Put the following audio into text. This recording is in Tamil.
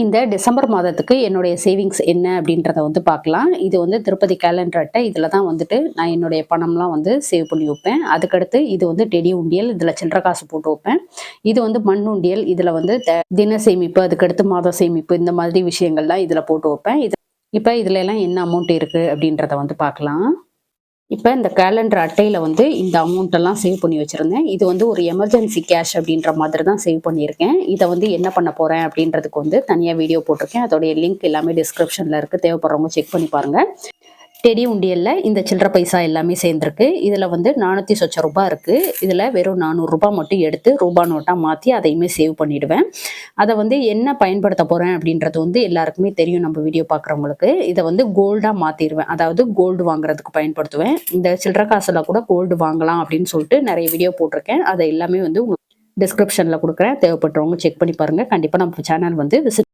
இந்த டிசம்பர் மாதத்துக்கு என்னுடைய சேவிங்ஸ் என்ன அப்படின்றத வந்து பார்க்கலாம். இது வந்து திருப்பதி கேலண்டர் அட்டை. இதில தான் வந்துட்டு நான் என்னுடைய பணம்லாம் வந்து சேவ் பண்ணி வைப்பேன். அதுக்கடுத்து இது வந்து டெடி உண்டியல். இதில சில்லற காசு போட்டு வைப்பேன். இது வந்து மண் உண்டியல். இதில வந்து தின சேமிப்பு, அதுக்கடுத்து மாத சேமிப்பு இந்த மாதிரி விஷயங்கள்லாம் இதில போட்டு வைப்பேன். இப்ப இதுல எல்லாம் என்ன அமௌண்ட் இருக்கு அப்படின்றத வந்து பார்க்கலாம். இப்ப இந்த கேலண்டர் அட்டையில வந்து இந்த அமௌண்ட் எல்லாம் சேவ் பண்ணி வச்சிருந்தேன். இது வந்து ஒரு எமர்ஜென்சி கேஷ் அப்படின்ற மாதிரி தான் சேவ் பண்ணியிருக்கேன். இத வந்து என்ன பண்ண போறேன் அப்படின்றதுக்கு வந்து தனியா வீடியோ போட்டிருக்கேன். அதோடைய லிங்க் எல்லாமே டிஸ்கிரிப்ஷன்ல இருக்கு. தேவைப்படுறவங்க செக் பண்ணி பாருங்க. டெடி உண்டியல்ல இந்த சில்லற பைசா எல்லாமே சேர்ந்திருக்கு. இதுல வந்து 400 சொச்ச ரூபாய் இருக்கு. இதுல வெறும் 400 ரூபாய் மட்டும் எடுத்து ரூபா நோட்டா மாத்தி அதையுமே சேவ் பண்ணிடுவேன். அத வந்து என்ன பயன்படுத்த போறேன் அப்படின்றது வந்து எல்லாருக்குமே தெரியும் நம்ம வீடியோ பார்க்குறவங்களுக்கு. இத வந்து கோல்டா மாத்திருவேன். அதாவது கோல்டு வாங்குறதுக்கு பயன்படுத்துவேன். இந்த சில்லற காசுல கூட கோல்டு வாங்கலாம் அப்படின்னு சொல்லிட்டு நெறைய வீடியோ போட்டிருக்கேன். அத எல்லாமே வந்து டிஸ்கிரிப்ஷன்ல குடுக்குறேன். தேவைப்படுறவங்க செக் பண்ணி பாருங்க. கண்டிப்பா நம்ம சேனல் வந்து விசிட்